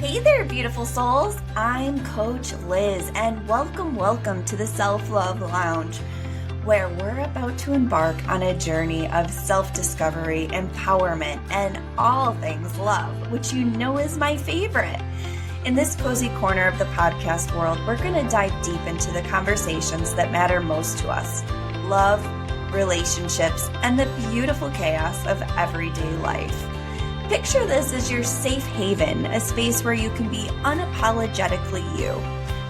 Hey there, beautiful souls. I'm Coach Liz, and welcome to the Self-Love Lounge, where we're about to embark on a journey of self-discovery, empowerment, and all things love, which you know is my favorite. In this cozy corner of the podcast world, we're going to dive deep into the conversations that matter most to us: love, relationships, and the beautiful chaos of everyday life. Picture this as your safe haven, a space where you can be unapologetically you.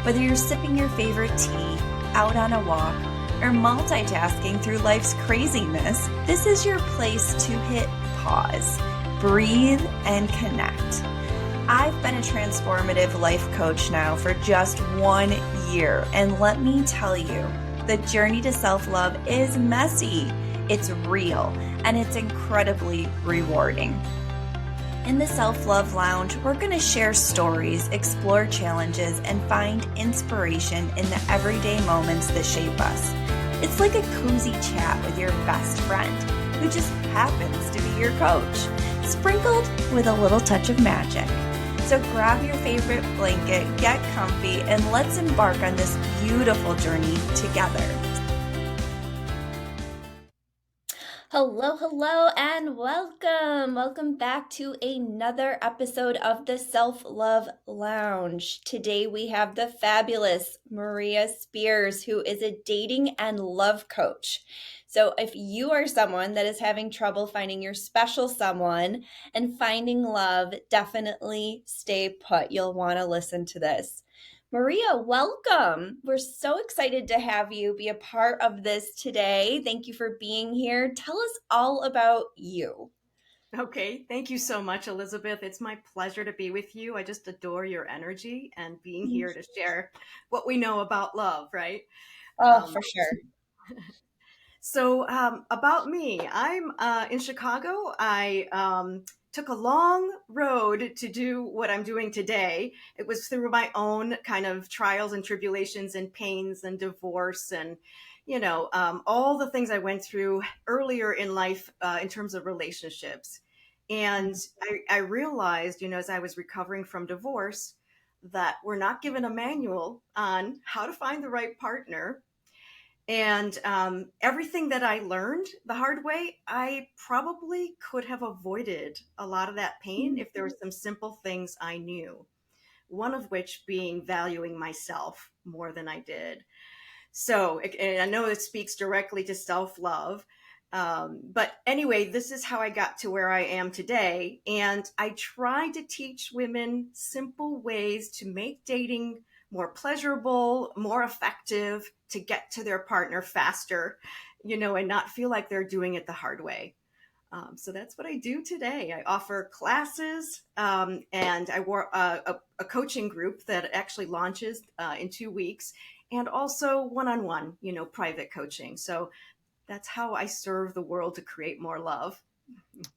Whether you're sipping your favorite tea, out on a walk, or multitasking through life's craziness, this is your place to hit pause, breathe, and connect. I've been a transformative life coach now for just 1 year, and let me tell you, the journey to self-love is messy, it's real, and it's incredibly rewarding. In the Self-Love Lounge, we're going to share stories, explore challenges, and find inspiration in the everyday moments that shape us. It's like a cozy chat with your best friend, who just happens to be your coach, sprinkled with a little touch of magic. So grab your favorite blanket, get comfy, and let's embark on this beautiful journey together. Hello, and welcome. Welcome back to another episode of the Self-Love Lounge. Today we have the fabulous Maria Spears, who is a dating and love coach. So if you are someone that is having trouble finding your special someone and finding love, definitely stay put. You'll want to listen to this. Maria, welcome. We're so excited to have you be a part of this today. Thank you for being here. Tell us all about you. Okay, thank you so much, Elizabeth. It's my pleasure to be with you. I just adore your energy and being here to share what we know about love, right? Oh, for sure. So, about me, I'm in Chicago. I took a long road to do what I'm doing today. It was through my own kind of trials and tribulations and pains and divorce and, all the things I went through earlier in life in terms of relationships. And I realized, as I was recovering from divorce, that we're not given a manual on how to find the right partner. And everything that I learned the hard way, I probably could have avoided a lot of that pain if there were some simple things I knew. One of which being valuing myself more than I did. So, and I know it speaks directly to self-love. But anyway, this is how I got to where I am today. And I try to teach women simple ways to make dating more pleasurable, more effective, to get to their partner faster, and not feel like they're doing it the hard way. So that's what I do today. I offer classes, and I work a coaching group that actually launches in 2 weeks, and also one-on-one, private coaching. So that's how I serve the world to create more love.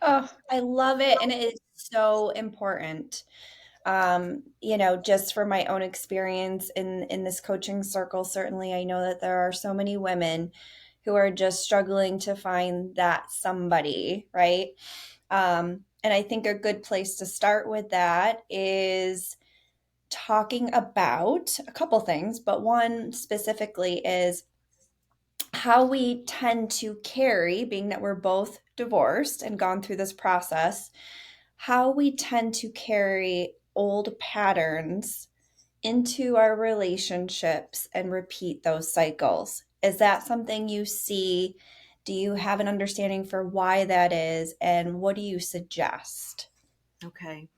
Oh, I love it. And it is so important. Just for my own experience in this coaching circle, certainly I know that there are so many women who are just struggling to find that somebody, right? And I think a good place to start with that is talking about a couple things, but one specifically is how we tend to carry, being that we're both divorced and gone through this process, how we tend to carry old patterns into our relationships and repeat those cycles. Is that something you see? Do you have an understanding for why that is? And what do you suggest? Okay.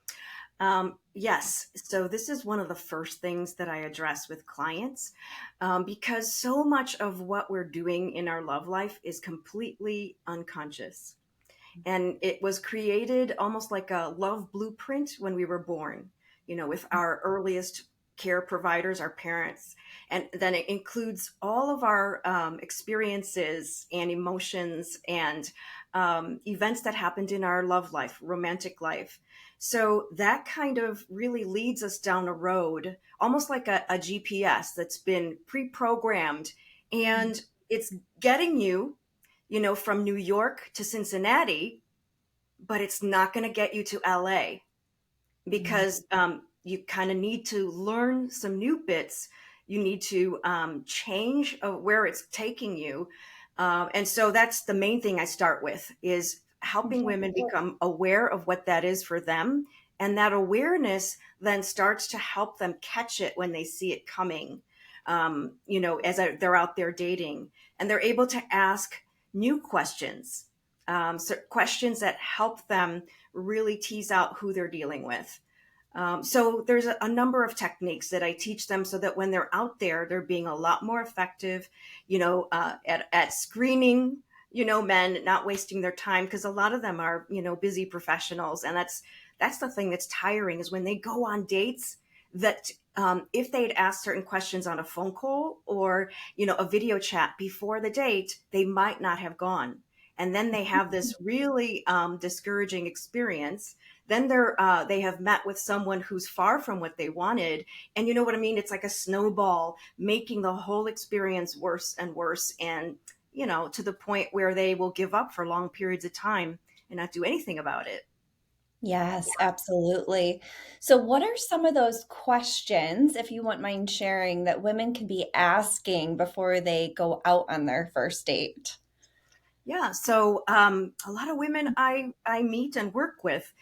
Yes. So this is one of the first things that I address with clients, because so much of what we're doing in our love life is completely unconscious. And it was created almost like a love blueprint when we were born, with our earliest care providers, our parents. And then it includes all of our experiences and emotions and events that happened in our love life, romantic life. So that kind of really leads us down a road, almost like a GPS that's been pre-programmed, and it's getting you, from New York to Cincinnati, but it's not going to get you to LA because you kind of need to learn some new bits. You need to change where it's taking you. And so that's the main thing I start with, is helping women become aware of what that is for them. And that awareness then starts to help them catch it when they see it coming, they're out there dating, and they're able to ask new questions, so questions that help them really tease out who they're dealing with. So there's a number of techniques that I teach them so that when they're out there, they're being a lot more effective, at screening, men, not wasting their time, because a lot of them are, busy professionals. And that's the thing that's tiring, is when they go on dates that, if they'd asked certain questions on a phone call or, a video chat before the date, they might not have gone. And then they have this really discouraging experience. Then they have met with someone who's far from what they wanted, and you know what I mean. It's like a snowball, making the whole experience worse and worse, and to the point where they will give up for long periods of time and not do anything about it. Yes, absolutely. So, what are some of those questions, if you wouldn't mind sharing, that women can be asking before they go out on their first date? Yeah. So a lot of women I meet and work with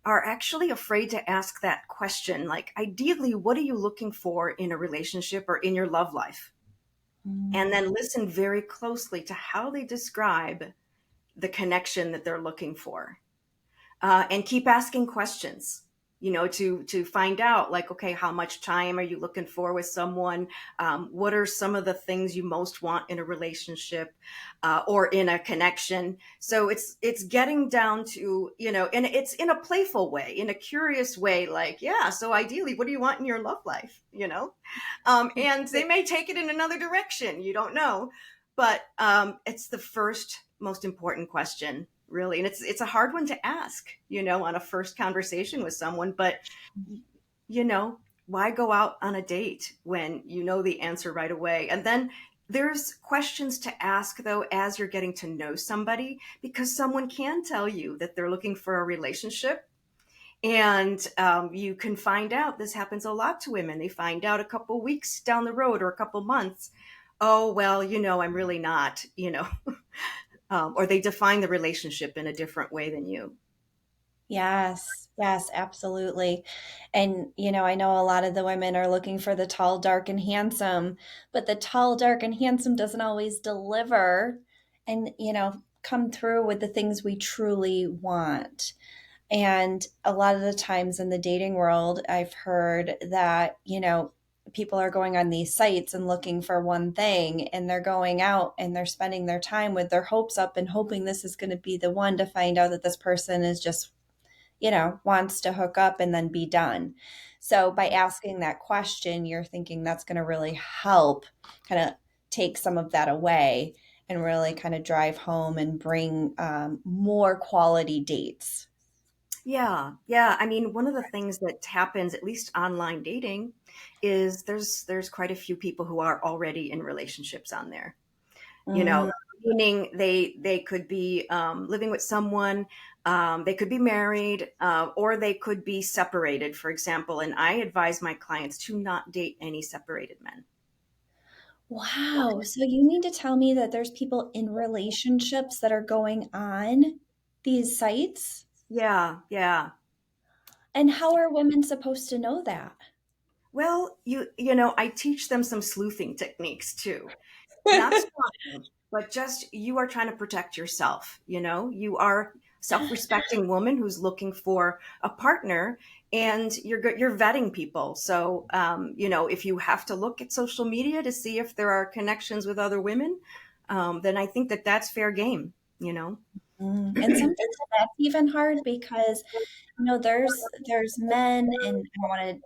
are actually afraid to ask that question. Like, ideally, what are you looking for in a relationship or in your love life? And Mm. then listen very closely to how they describe the connection that they're looking for, and keep asking questions, to find out, like, okay, how much time are you looking for with someone? What are some of the things you most want in a relationship, or in a connection? So it's getting down to, and it's in a playful way, in a curious way, like, yeah, so ideally, what do you want in your love life? And they may take it in another direction, you don't know. But it's the first most important question, really, and it's a hard one to ask, on a first conversation with someone. But you know, why go out on a date when you know the answer right away? And then there's questions to ask, though, as you're getting to know somebody, because someone can tell you that they're looking for a relationship. And you can find out, this happens a lot to women. They find out a couple weeks down the road, or a couple months, oh, well, I'm really not, or they define the relationship in a different way than you. Yes, yes, absolutely. And, I know a lot of the women are looking for the tall, dark, and handsome, but the tall, dark, and handsome doesn't always deliver and, come through with the things we truly want. And a lot of the times in the dating world, I've heard that, people are going on these sites and looking for one thing, and they're going out and they're spending their time with their hopes up and hoping this is going to be the one, to find out that this person is just, wants to hook up and then be done. So by asking that question, you're thinking that's going to really help kind of take some of that away and really kind of drive home and bring more quality dates. Yeah, yeah. I mean, one of the things that happens, at least online dating, is there's quite a few people who are already in relationships on there. You know, Mm. meaning they could be living with someone, they could be married, or they could be separated, for example. And I advise my clients to not date any separated men. Wow. So you mean to tell me that there's people in relationships that are going on these sites? Yeah, yeah. And how are women supposed to know that? Well, I teach them some sleuthing techniques too. Not stalking, but just, you are trying to protect yourself. You are self-respecting woman who's looking for a partner, and you're vetting people. So, if you have to look at social media to see if there are connections with other women, then I think that that's fair game. Mm. And sometimes that's even hard because there's men and I want to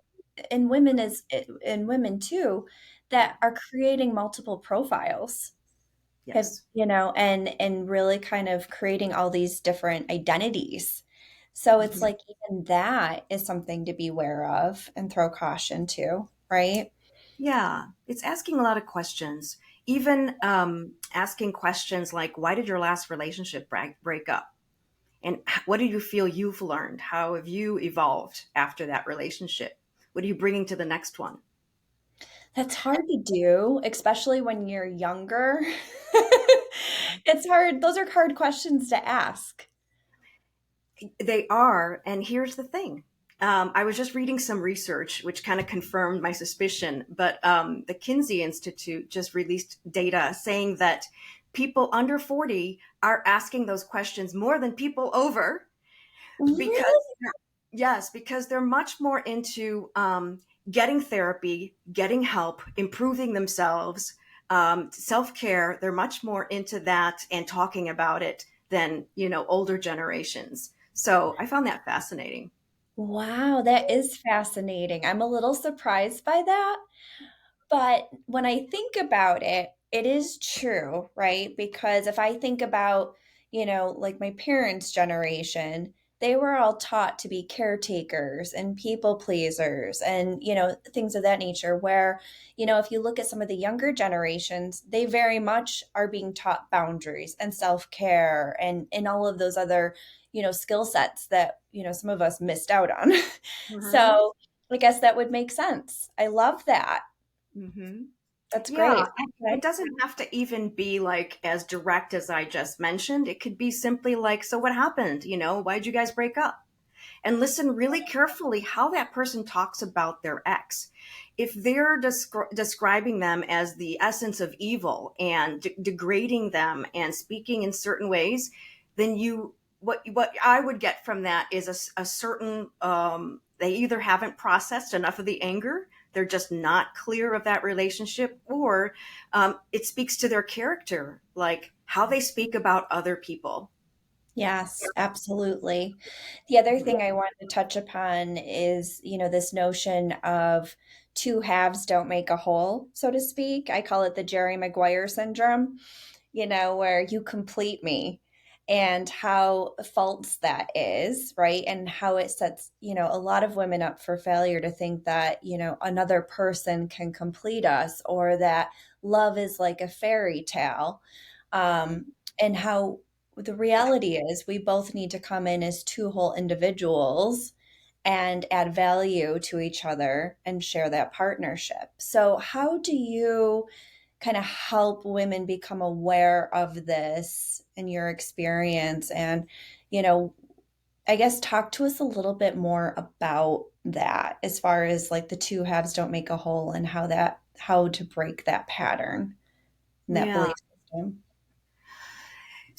and women is and women too Yeah. that are creating multiple profiles. Have Yes. and really kind of creating all these different identities. So it's Mhm. like even that is something to be aware of and throw caution to, right? Yeah, it's asking a lot of questions. Even asking questions like, "Why did your last relationship break up?" And what do you feel you've learned? How have you evolved after that relationship? What are you bringing to the next one? That's hard to do, especially when you're younger. It's hard. Those are hard questions to ask. They are, and here's the thing. I was just reading some research which kind of confirmed my suspicion, but the Kinsey Institute just released data saying that people under 40 are asking those questions more than people over because, Really? yes, because they're much more into getting therapy, getting help, improving themselves, self care. They're much more into that and talking about it than, older generations. So I found that fascinating. Wow, that is fascinating. I'm a little surprised by that. But when I think about it, it is true, right? Because if I think about, like my parents' generation, they were all taught to be caretakers and people pleasers and, things of that nature. Where, if you look at some of the younger generations, they very much are being taught boundaries and self care and all of those other, skill sets that, some of us missed out on. Hmm. So I guess that would make sense. I love that. Hmm. That's Yeah, great. and it Okay. doesn't have to even be like as direct as I just mentioned. It could be simply like, so what happened? Why'd you guys break up? And listen really carefully how that person talks about their ex. If they're describing them as the essence of evil and degrading them and speaking in certain ways, then what I would get from that is a certain they either haven't processed enough of the anger, they're just not clear of that relationship, or it speaks to their character, like how they speak about other people. Yes, absolutely. The other thing I wanted to touch upon is, this notion of two halves don't make a whole, so to speak. I call it the Jerry Maguire syndrome, where you complete me and how false that is, right? And how it sets, a lot of women up for failure to think that, another person can complete us or that love is like a fairy tale. And how the reality is we both need to come in as two whole individuals and add value to each other and share that partnership. So, how do you kind of help women become aware of this in your experience? And, you know, I guess talk to us a little bit more about that as far as like the two halves don't make a whole and how to break that pattern and that Yeah. belief system.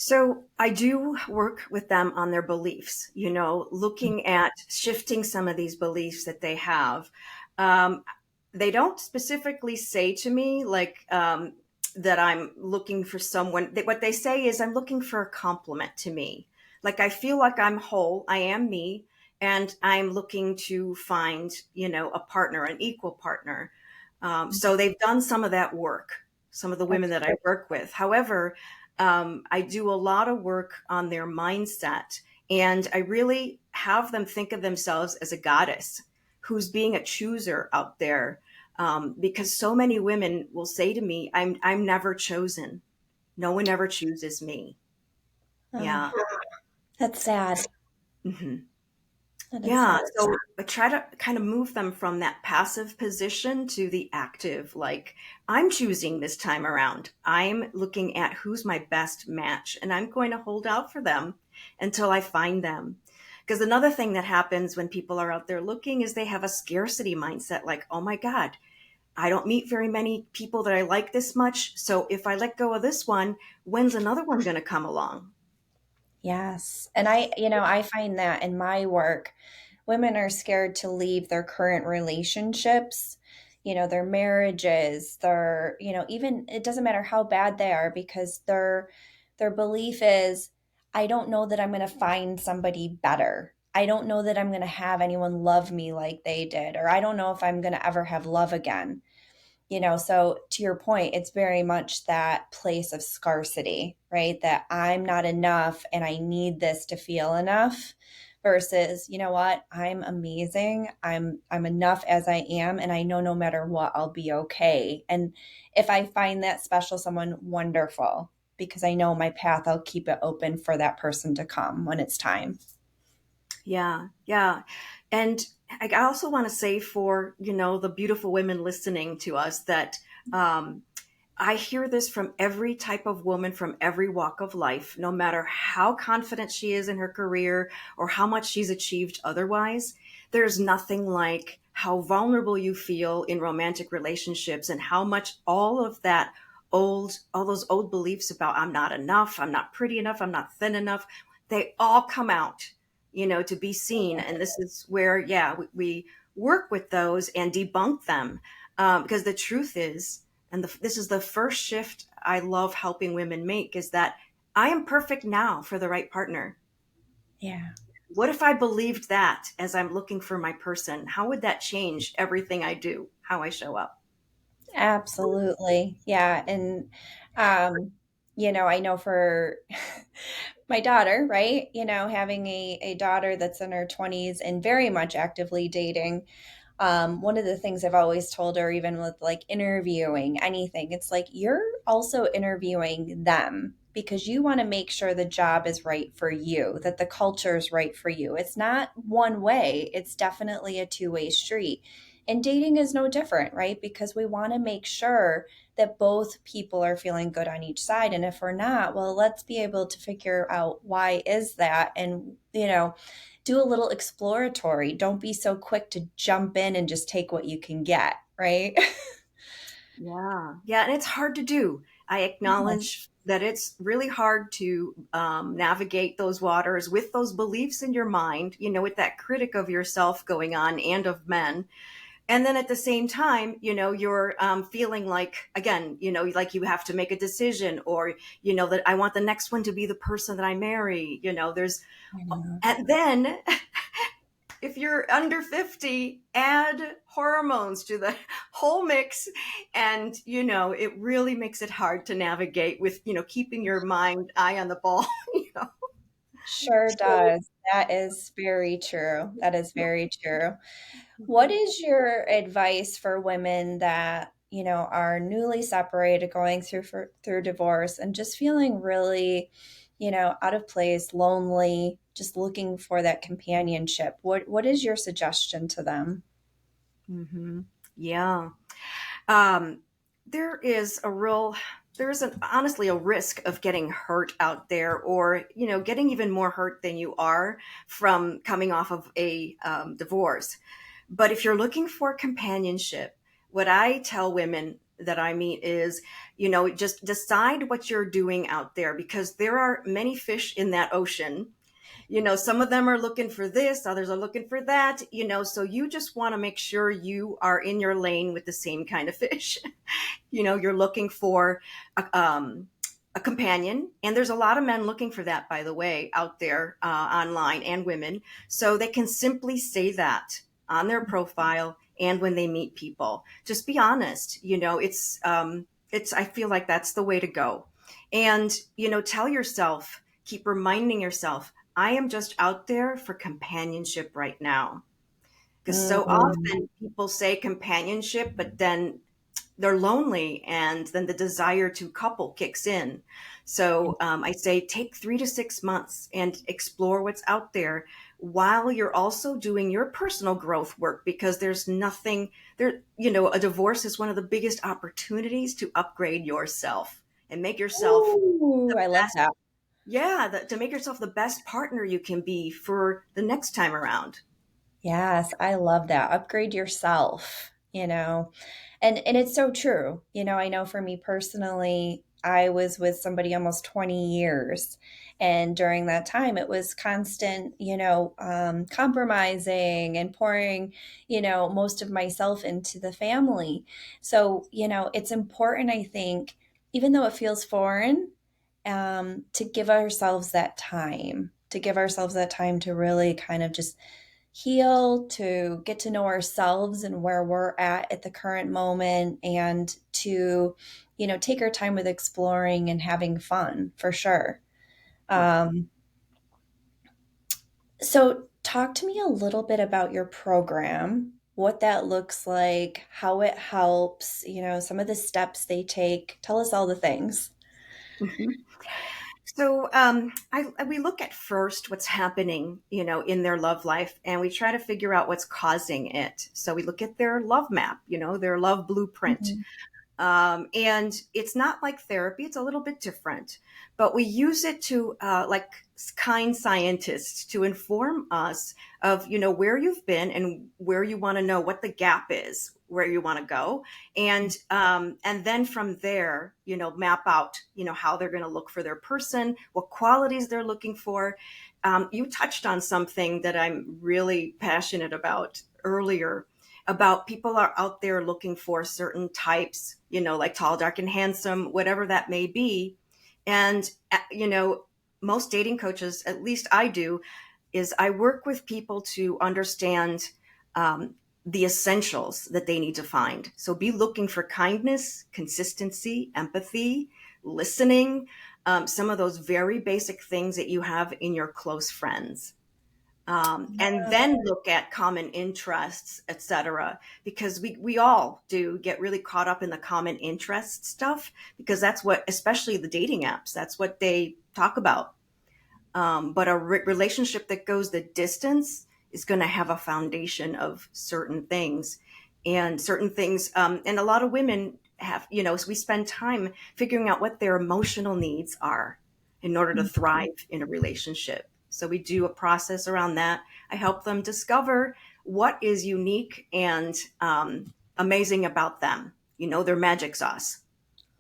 So I do work with them on their beliefs, looking at shifting some of these beliefs that they have. Um, they don't specifically say to me like that I'm looking for someone. What they say is I'm looking for a compliment to me. Like I feel like I'm whole, I am me, and I'm looking to find, a partner, an equal partner. So they've done some of that work, some of the women That's that I great. work with. However, I do a lot of work on their mindset, and I really have them think of themselves as a goddess who's being a chooser out there. Because so many women will say to me, I'm never chosen. No one ever chooses me." Oh, Yeah. that's sad. Mhm. That is Yeah, sad. so I try to kind of move them from that passive position to the active, like, I'm choosing this time around. I'm looking at who's my best match, and I'm going to hold out for them until I find them. Because another thing that happens when people are out there looking is they have a scarcity mindset, like, oh my God, I don't meet very many people that I like this much. So if I let go of this one, when's another one going to come along? Yes. And I find that in my work, women are scared to leave their current relationships, their marriages, even it doesn't matter how bad they are because their belief is, I don't know that I'm going to find somebody better. I don't know that I'm going to have anyone love me like they did, or I don't know if I'm going to ever have love again. So to your point, it's very much that place of scarcity, right? That I'm not enough and I need this to feel enough versus, you know what? I'm amazing. I'm enough as I am and I know no matter what I'll be okay. And if I find that special someone, wonderful, because I know my path, I'll keep it open for that person to come when it's time. Yeah, yeah. And I also want to say for, the beautiful women listening to us that um, I hear this from every type of woman from every walk of life, no matter how confident she is in her career or how much she's achieved otherwise. There's nothing like how vulnerable you feel in romantic relationships and how much all those old beliefs about I'm not enough, I'm not pretty enough, I'm not thin enough, they all come out, to be seen. And this is where, yeah, we work with those and debunk them. Because the truth is, and this is the first shift I love helping women make, is that I am perfect now for the right partner. Yeah. What if I believed that as I'm looking for my person? How would that change everything I do, how I show up? Absolutely. Yeah. And, um, I know for my daughter, right? Having a daughter that's in her 20s and very much actively dating. One of the things I've always told her, even with like interviewing anything, it's like you're also interviewing them because you want to make sure the job is right for you, that the culture is right for you. It's not one way, it's definitely a two-way street. And dating is no different, right? Because we want to make sure that both people are feeling good on each side. And if we're not, well, let's be able to figure out why is that and, do a little exploratory. Don't be so quick to jump in and just take what you can get, right? Yeah. Yeah. And it's hard to do. I acknowledge that it's really hard to navigate those waters with those beliefs in your mind, with that critic of yourself going on and of men. And then at the same time, you're feeling like, again, like you have to make a decision, or, that I want the next one to be the person that I marry. I know. And then if you're under 50, add hormones to the whole mix. And, it really makes it hard to navigate with, keeping your mind eye on the ball. you know. Sure So, does. That is very true. That is very true. What mhm. is your advice for women that, are newly separated, going through divorce and just feeling really, out of place, lonely, just looking for that companionship? What is your suggestion to them? Mhm. Yeah. Um, there is a real, there is honestly a risk of getting hurt out there, or, getting even more hurt than you are from coming off of a divorce. But if you're looking for companionship, what I tell women that I meet is, just decide what you're doing out there, because there are many fish in that ocean. Some of them are looking for this, others are looking for that, so you just want to make sure you are in your lane with the same kind of fish. You're looking for a companion, and there's a lot of men looking for that, by the way, out there online, and women, so they can simply say that on their profile and when they meet people. Just be honest. It's I feel like that's the way to go. And tell yourself, keep reminding yourself, I am just out there for companionship right now. Because so Mm, often people say companionship, but then they're lonely, and then the desire to couple kicks in. So I say take 3 to 6 months and explore what's out there, while you're also doing your personal growth work, because there's nothing there. A divorce is one of the biggest opportunities to upgrade yourself and make yourself ooh, the I love best. that. Yeah, to make yourself the best partner you can be for the next time around. Yes, I love that. Upgrade yourself, And it's so true. I know for me personally, I was with somebody almost 20 years. And during that time, it was constant, compromising and pouring, most of myself into the family. So, it's important, I think, even though it feels foreign, to give ourselves that time, to really kind of just heal, to get to know ourselves and where we're at the current moment, and to, take our time with exploring and having fun for sure. Right. Um, so, talk to me a little bit about your program, what that looks like, how it helps, some of the steps they take. Tell us all the things. Mhm. So we look at first what's happening, in their love life, and we try to figure out what's causing it. So we look at their love map, their love blueprint. Mhm. And it's not like therapy, it's a little bit different, but we use it to, like kind scientists, to inform us of, where you've been and where you want to know what the gap is, where you want to go. And then from there, map out, how they're going to look for their person, what qualities they're looking for. You touched on something that I'm really passionate about earlier, about people are out there looking for certain types, like tall, dark, and handsome, whatever that may be. And, most dating coaches, at least I do, is I work with people to understand the essentials that they need to find. So be looking for kindness, consistency, empathy, listening, some of those very basic things that you have in your close friends, and then look at common interests, etc. Because we all do get really caught up in the common interest stuff, because that's what, especially the dating apps, that's what they talk about. But a relationship that goes the distance is going to have a foundation of certain things, and certain things. And a lot of women have, so we spend time figuring out what their emotional needs are in order to thrive in a relationship. So we do a process around that. I help them discover what is unique and amazing about them, their magic sauce.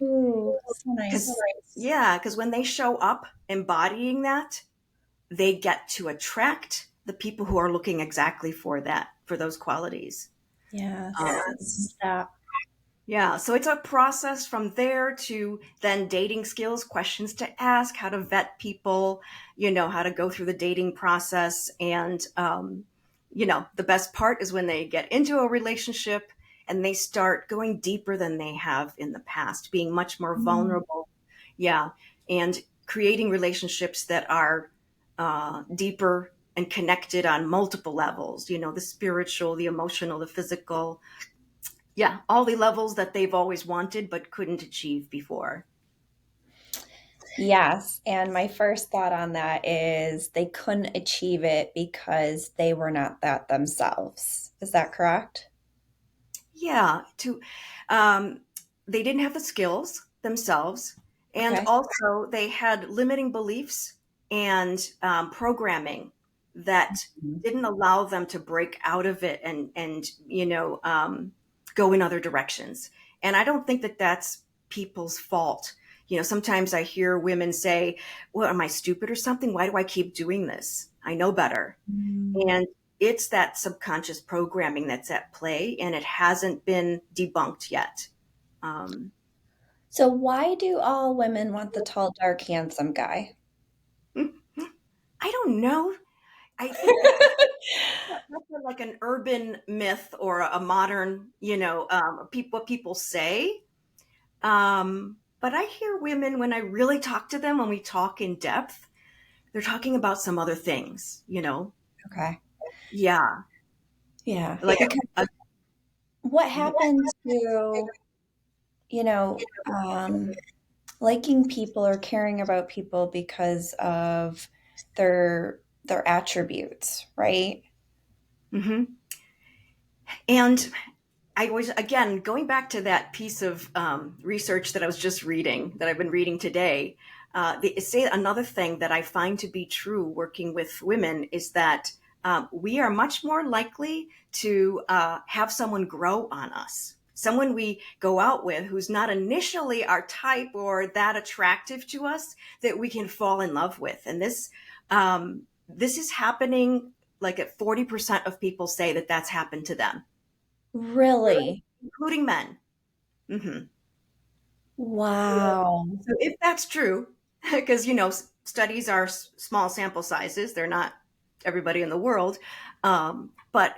Ooh, so Because, nice. yeah, because when they show up embodying that, they get to attract the people who are looking exactly for that, for those qualities. Yes. Um, That. yeah, so it's a process from there to then dating skills, questions to ask, how to vet people, how to go through the dating process. And, the best part is when they get into a relationship and they start going deeper than they have in the past, being much more Mm. vulnerable. Yeah. And creating relationships that are deeper and connected on multiple levels, the spiritual, the emotional, the physical, yeah, all the levels that they've always wanted but couldn't achieve before. Yes. And my first thought on that is they couldn't achieve it because they were not that themselves. Is that correct? Yeah, to um, they didn't have the skills themselves, and Okay. also they had limiting beliefs and programming that Mhm. didn't allow them to break out of it and go in other directions. And I don't think that that's people's fault. Sometimes I hear women say, "Well, am I stupid or something? Why do I keep doing this? I know better." Mm. And it's that subconscious programming that's at play, and it hasn't been debunked yet. Um, So why do all women want the tall, dark, handsome guy? I don't know. I think that's like an urban myth or a modern, what people say. But I hear women, when I really talk to them, when we talk in depth, they're talking about some other things, Okay. Yeah, Yeah. like Because a, what happened to, you know, liking people or caring about people because of their attributes, right? mhm. And I was, again, going back to that piece of research that I was just reading, that I've been reading today. They say another thing that I find to be true working with women is that we are much more likely to have someone grow on us. Someone we go out with who's not initially our type or that attractive to us, that we can fall in love with. And this is happening, like at 40% of people say that that's happened to them, Really? including men. Hmm. Wow. So if that's true, because studies are small sample sizes, they're not everybody in the world, but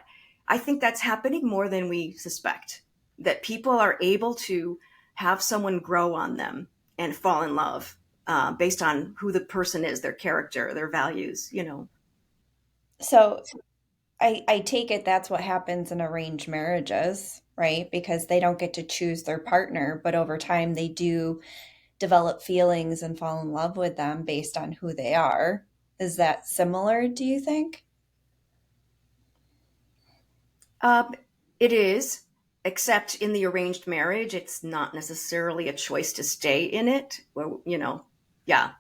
I think that's happening more than we suspect. That people are able to have someone grow on them and fall in love based on who the person is, their character, their values. So I take it that's what happens in arranged marriages, right? Because they don't get to choose their partner, but over time they do develop feelings and fall in love with them based on who they are. Is that similar, do you think? Um, it is, except in the arranged marriage, it's not necessarily a choice to stay in it. Well, yeah,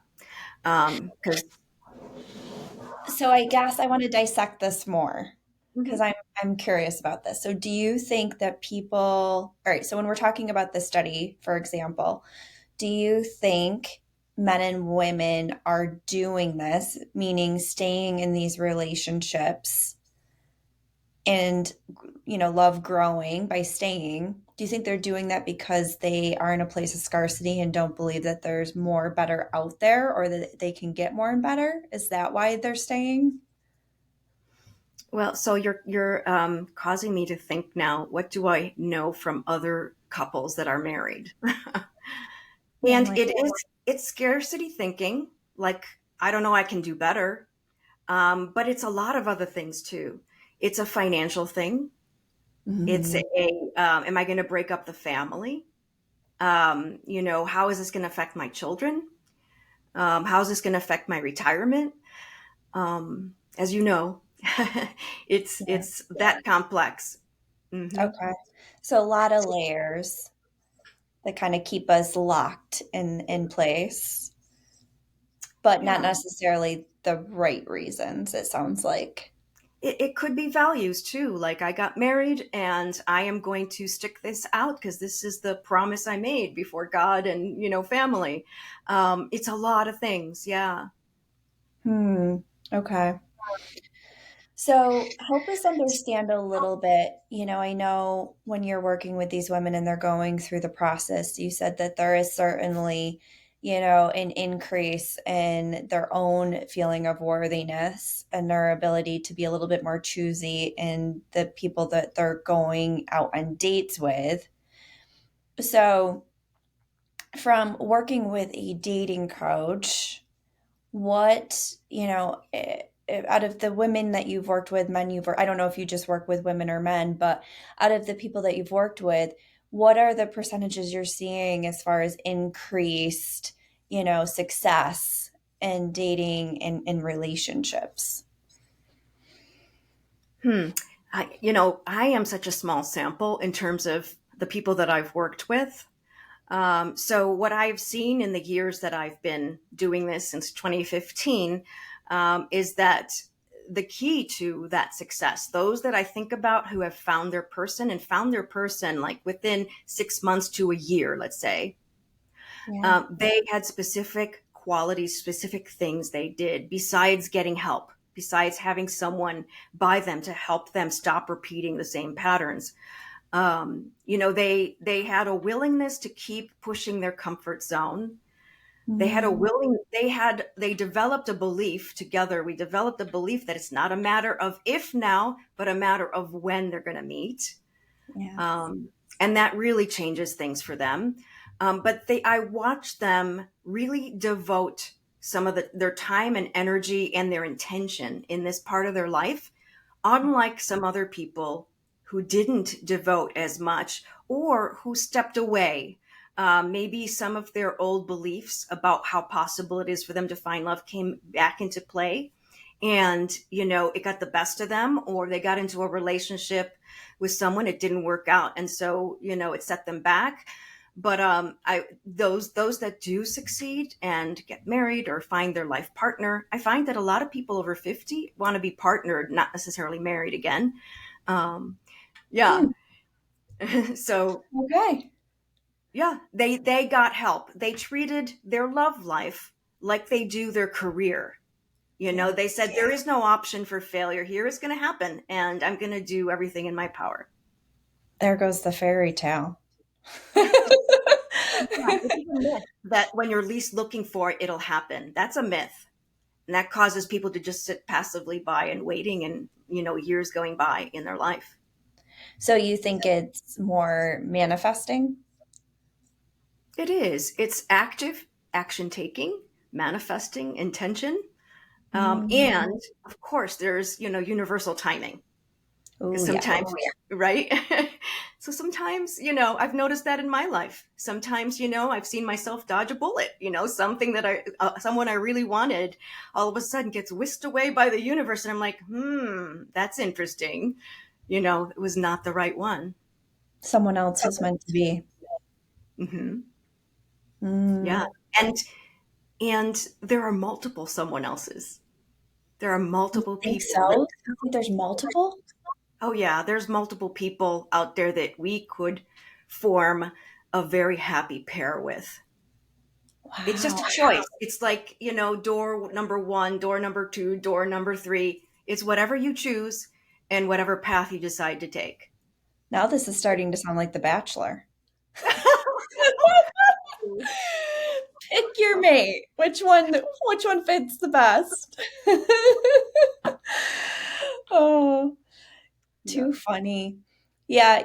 because So I guess I want to dissect this more because Mhm. I'm curious about this. So do you think that people, all right, so when we're talking about this study, for example, do you think men and women are doing this, meaning staying in these relationships and love growing by staying? Do you think they're doing that because they are in a place of scarcity and don't believe that there's more better out there or that they can get more and better? Is that why they're staying? Well, so you're causing me to think now. What do I know from other couples that are married? Yeah, And like it's scarcity thinking. Like, I don't know, I can do better. But it's a lot of other things too. It's a financial thing. It's mhm, am I going to break up the family? How is this going to affect my children? How is this going to affect my retirement? As you know, yeah. it's that complex. Hmm. Okay. So a lot of layers that kind of keep us locked in place, but not Yeah, necessarily the right reasons, it sounds like. it could be values too. Like, I got married and I am going to stick this out because this is the promise I made before God and family. It's a lot of things. Yeah. Hmm. Okay. So help us understand a little bit. I know when you're working with these women and they're going through the process, you said that there is certainly, an increase in their own feeling of worthiness and their ability to be a little bit more choosy in the people that they're going out on dates with. So, from working with a dating coach, what, out of the women that you've worked with, men you've worked, I don't know if you just work with women or men, but out of the people that you've worked with, what are the percentages you're seeing as far as increased, success in dating and in relationships? Hmm. I am such a small sample in terms of the people that I've worked with. So, what I've seen in the years that I've been doing this since 2015 is that the key to that success, those that I think about who have found their person and found their person like within 6 months to a year, let's say, Yeah. they had specific qualities, specific things they did besides getting help, besides having someone by them to help them stop repeating the same patterns. They had a willingness to keep pushing their comfort zone. Mm, They developed a belief together. We developed a belief that it's not a matter of if now, but a matter of when they're going to meet. yeah. um, and that really changes things for them. But I watch them really devote some of their time and energy and their intention in this part of their life, unlike some other people who didn't devote as much or who stepped away. Maybe some of their old beliefs about how possible it is for them to find love came back into play, and it got the best of them, or they got into a relationship with someone, it didn't work out, and so it set them back. But I those that do succeed and get married or find their life partner, I find that a lot of people over 50 want to be partnered, not necessarily married again. um, yeah. Hmm. So Okay. yeah, they got help. They treated their love life like they do their career. Yeah. They said there is no option for failure here. It's going to happen, and I'm going to do everything in my power. There goes the fairy tale. Yeah, it is a myth that when you're least looking for it, it'll happen. That's a myth. And that causes people to just sit passively by and waiting, and, years going by in their life. So you think it's more manifesting? It is. It's active action taking, manifesting intention. Mm. And of course, there's, universal timing. Oh, Because yeah. sometimes, right? So sometimes, I've noticed that in my life. Sometimes, I've seen myself dodge a bullet. Something that someone I really wanted, all of a sudden gets whisked away by the universe, and I'm like, that's interesting. It was not the right one. Someone else was meant to be. Hmm. Yeah, Mm. and there are multiple someone else's. There are You multiple think people that. so? You think there's multiple? Oh yeah, there's multiple people out there that we could form a very happy pair with. It's just Wow. a choice. It's like, door number one, door number two, door number three. It's whatever you choose and whatever path you decide to take. Now this is starting to sound like The Bachelor. Pick your mate. Which one fits the best? Oh, Yeah. too funny. Yeah,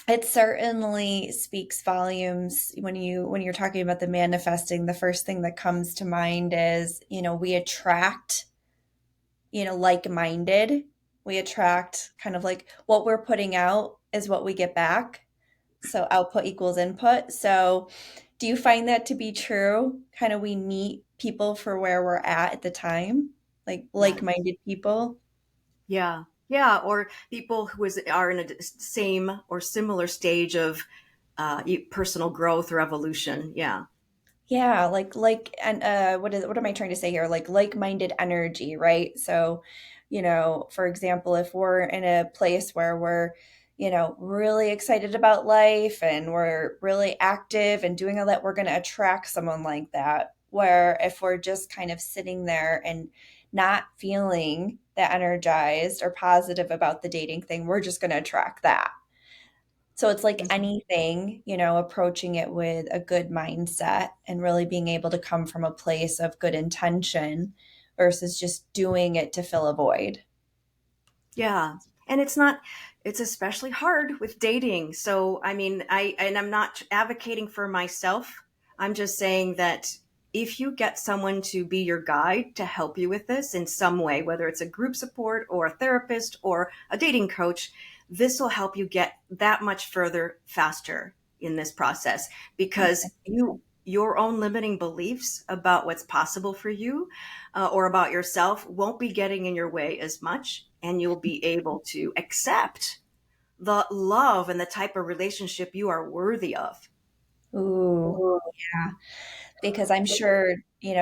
it certainly speaks volumes when you're talking about the manifesting. The first thing that comes to mind is, we attract, like-minded. We attract kind of like what we're putting out is what we get back. So output equals input. So do you find that to be true? Kind of we meet people for where we're at the time, like Yeah. like-minded people. Yeah. Yeah. Or people are in a same or similar stage of personal growth or evolution. Yeah. Yeah, and what am I trying to say here? Like-minded energy, right? So, for example, if we're in a place where we're, really excited about life and we're really active and doing all that, we're going to attract someone like that. Where if we're just kind of sitting there and not feeling that energized or positive about the dating thing, we're just going to attract that. So it's like Mhm. anything, approaching it with a good mindset and really being able to come from a place of good intention versus just doing it to fill a void. Yeah. And it's especially hard with dating. So, I mean, I'm not advocating for myself. I'm just saying that if you get someone to be your guide to help you with this in some way, whether it's a group support or a therapist or a dating coach, this will help you get that much further faster in this process because your own limiting beliefs about what's possible for you or about yourself won't be getting in your way as much, and you'll be able to accept the love and the type of relationship you are worthy of. Ooh, yeah. Because I'm sure,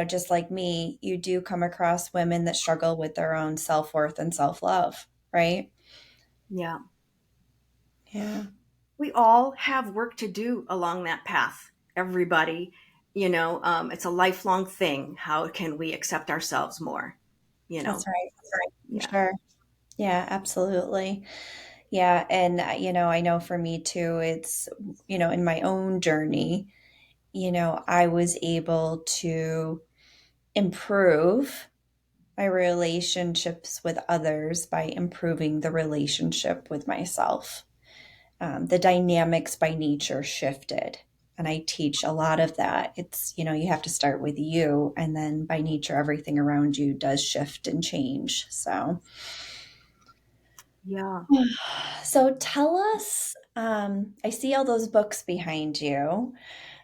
just like me, you do come across women that struggle with their own self-worth and self-love, right? Yeah. Yeah, We all have work to do along that path. Everybody, it's a lifelong thing. How can we accept ourselves more? You that's know, right. For yeah. sure. Yeah, absolutely. Yeah, and I know for me too, it's, in my own journey, I was able to improve my relationships with others by improving the relationship with myself. The dynamics by nature shifted. And I teach a lot of that. It's, you have to start with you, and then by nature, everything around you does shift and change. So, Yeah. so tell us, I see all those books behind you.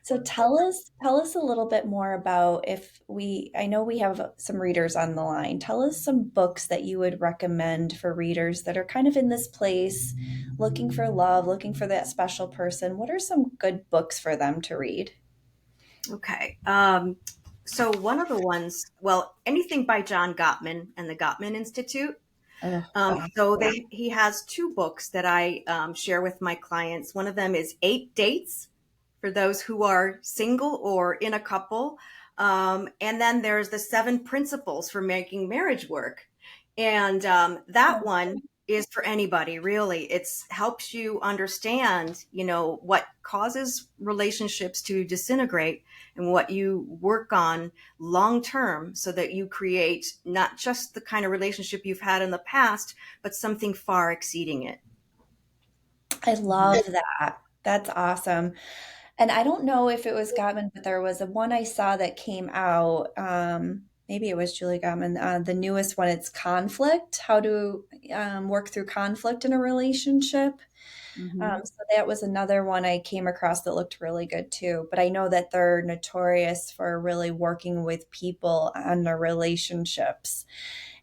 So tell us a little bit more about I know we have some readers on the line. Tell us some books that you would recommend for readers that are kind of in this place, looking for love, looking for that special person. What are some good books for them to read? Okay. So one of the ones, well, anything by John Gottman and the Gottman Institute. Oh, So he has two books that I share with my clients. One of them is Eight Dates for those who are single or in a couple. And then there's the Seven Principles for Making Marriage Work. And that one is for anybody, really. It's helps you understand, what causes relationships to disintegrate and what you work on long term so that you create not just the kind of relationship you've had in the past, but something far exceeding it. I Mhm. love that. That's awesome. And I don't know if it was Gottman, but there was a one I saw that came out. maybe it was Julie Gottman, the newest one. It's conflict, how to work through conflict in a relationship. Hmm. So that was another one I came across that looked really good too. But I know that they're notorious for really working with people on their relationships.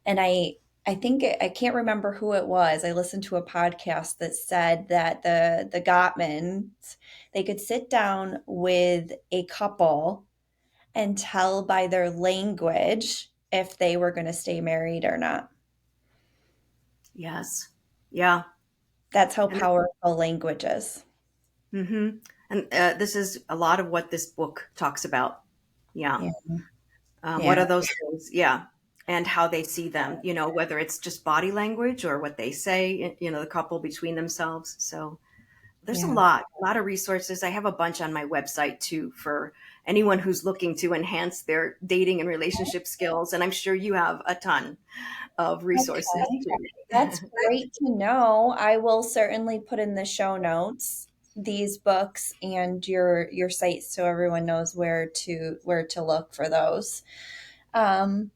And I think I can't remember who it was. I listened to a podcast that said that the Gottmans, they could sit down with a couple and tell by their language if they were going to stay married or not. Yes. Yeah. That's how And powerful language is. hmm and this is a lot of what this book talks about. Yeah. Yeah. What Yeah. are those things? Yeah. And how they see them, whether it's just body language or what they say, the couple between themselves. So there's Yeah. a lot of resources. I have a bunch on my website too for anyone who's looking to enhance their dating and relationship skills. And I'm sure you have a ton of resources Okay. too. That's great to know. I will certainly put in the show notes these books and your site so everyone knows where to look for those. Um,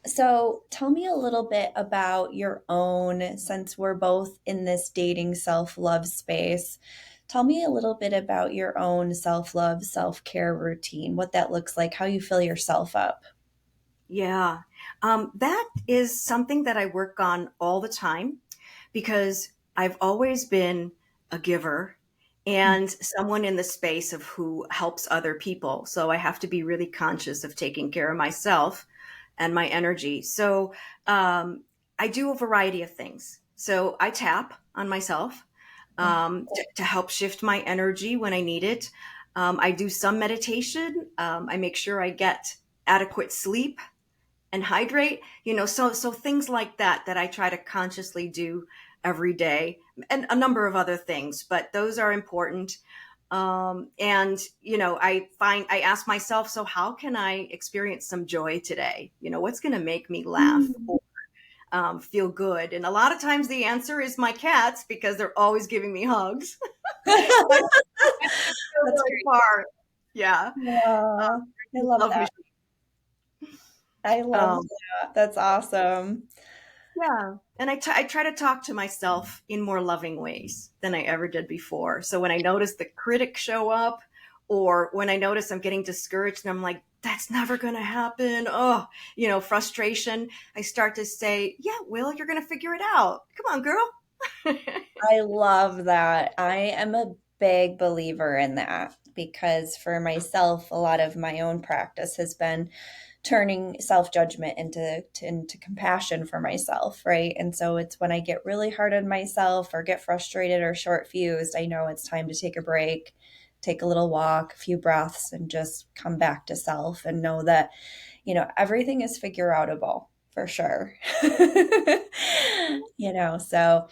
so tell me a little bit about your own, since we're both in this dating self-love space. Tell me a little bit about your own self-love, self-care routine, what that looks like, how you fill yourself up. Yeah. That is something that I work on all the time because I've always been a giver and someone in the space of who helps other people. So I have to be really conscious of taking care of myself and my energy. So I do a variety of things. So I tap on myself Yeah. to help shift my energy when I need it. I do some meditation. I make sure I get adequate sleep and hydrate, so things like that I try to consciously do every day, and a number of other things, but those are important. And I ask myself, so how can I experience some joy today? What's going to make me laugh Mm. or feel good? And a lot of times the answer is my cats because they're always giving me hugs. I feel That's very great. far. Yeah. Aw, I love Love that. machine. I love Um, that. That's awesome. Yeah. And I try to talk to myself in more loving ways than I ever did before. So when I notice the critics show up, or when I notice I'm getting discouraged and I'm like, that's never going to happen. Oh, frustration. I start to say, yeah, Will, you're going to figure it out. Come on, girl. I love that. I am a big believer in that because for myself, a lot of my own practice has been turning self-judgment into compassion for myself, right? And so it's when I get really hard on myself or get frustrated or short fused, I know it's time to take a break, take a little walk, a few breaths, and just come back to self and know that everything is figure outable for sure. So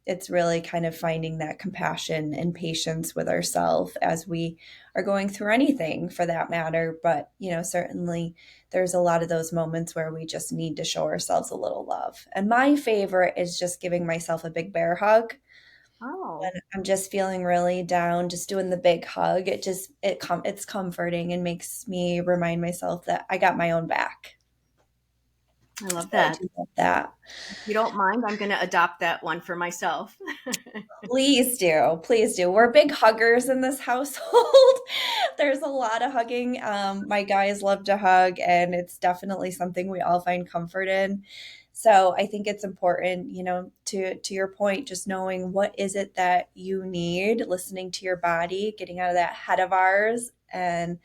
it's really kind of finding that compassion and patience with ourselves as we are going through anything for that matter. But, certainly there's a lot of those moments where we just need to show ourselves a little love. And my favorite is just giving myself a big bear hug when Oh, I'm just feeling really down, just doing the big hug. It's comforting and makes me remind myself that I got my own back. I So love I that. do love that. If you don't mind, I'm going to adopt that one for myself. Please do. Please do. We're big huggers in this household. There's a lot of hugging. My guys love to hug, and it's definitely something we all find comfort in. So I think it's important, to your point, just knowing what is it that you need, listening to your body, getting out of that head of ours, and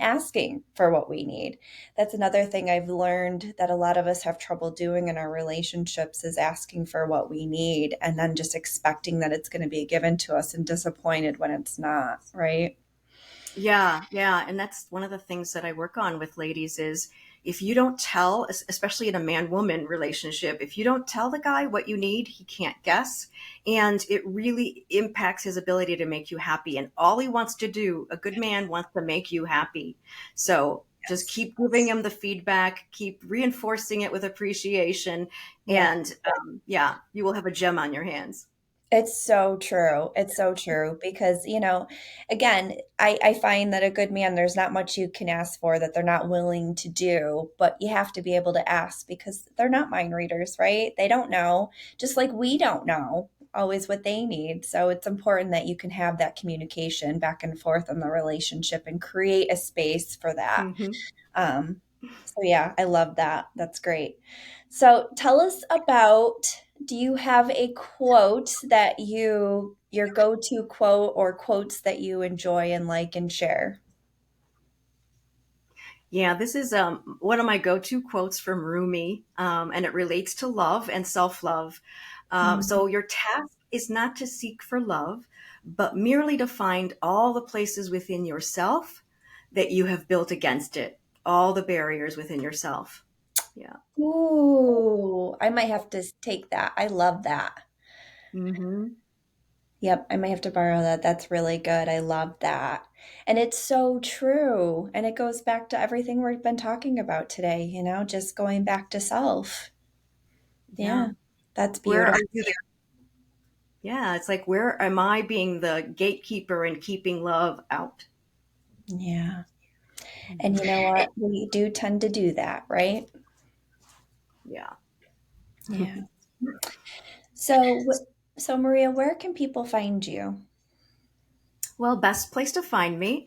asking for what we need. That's another thing I've learned that a lot of us have trouble doing in our relationships is asking for what we need and then just expecting that it's going to be given to us and disappointed when it's not, right? Yeah, yeah, and that's one of the things that I work on with ladies is if you don't tell, especially in a man-woman relationship, if you don't tell the guy what you need, he can't guess, and it really impacts his ability to make you happy. And all he wants to do, a good man wants to make you happy. So just Yes. keep giving him the feedback, keep reinforcing it with appreciation, Yeah. and yeah, you will have a gem on your hands. It's so true. It's so true because, again, I find that a good man, there's not much you can ask for that they're not willing to do, but you have to be able to ask because they're not mind readers, right? They don't know, just like we don't know always what they need. So it's important that you can have that communication back and forth in the relationship and create a space for that. Hmm. Um, so yeah, I love that. That's great. So tell us about, do you have a quote that your go-to quote or quotes that you enjoy and like and share? Yeah, this is one of my go-to quotes from Rumi, and it relates to love and self-love. Mm. So your task is not to seek for love, but merely to find all the places within yourself that you have built against it, all the barriers within yourself. Yeah. Ooh, I might have to take that. I love that. Hmm. Yep, I might have to borrow that. That's really good. I love that. And it's so true. And it goes back to everything we've been talking about today, just going back to self. Yeah. Yeah, that's Where beautiful. are you there? Yeah, it's like, where am I being the gatekeeper and keeping love out? Yeah. And you Mhm. know what? We do tend to do that, right? Yeah. Yeah. So, so Maria, where can people find you? Well, best place to find me,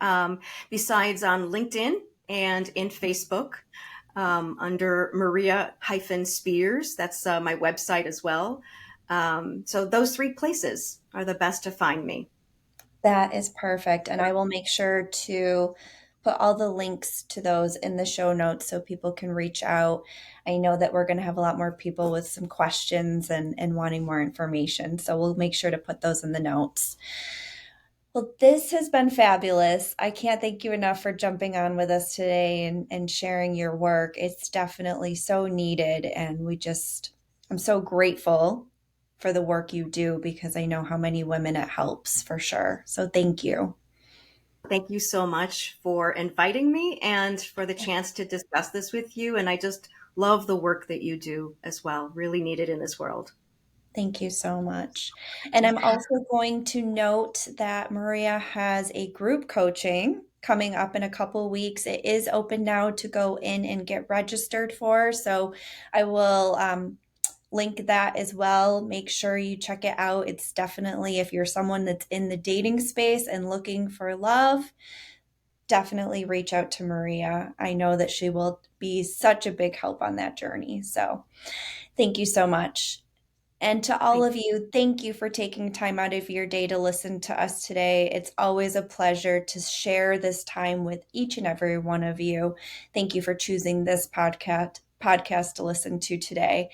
besides on LinkedIn and in Facebook, under Maria-Spears. That's my website as well. So those three places are the best to find me. That is perfect. And I will make sure to put all the links to those in the show notes so people can reach out. I know that we're going to have a lot more people with some questions and wanting more information. So we'll make sure to put those in the notes. Well, this has been fabulous. I can't thank you enough for jumping on with us today and sharing your work. It's definitely so needed. And I'm so grateful for the work you do because I know how many women it helps for sure. So thank you. Thank you so much for inviting me and for the chance to discuss this with you. And I just love the work that you do as well. Really needed in this world. Thank you so much. And I'm also going to note that Maria has a group coaching coming up in a couple weeks. It is open now to go in and get registered for. So I will link that as well. Make sure you check it out. It's definitely, if you're someone that's in the dating space and looking for love, definitely reach out to Maria. I know that she will be such a big help on that journey. So thank you so much. And to all Thank of you, thank you for taking time out of your day to listen to us today. It's always a pleasure to share this time with each and every one of you. Thank you for choosing this podcast to listen to today.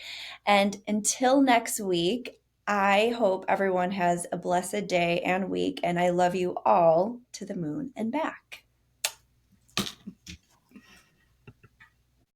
And until next week, I hope everyone has a blessed day and week, and I love you all to the moon and back.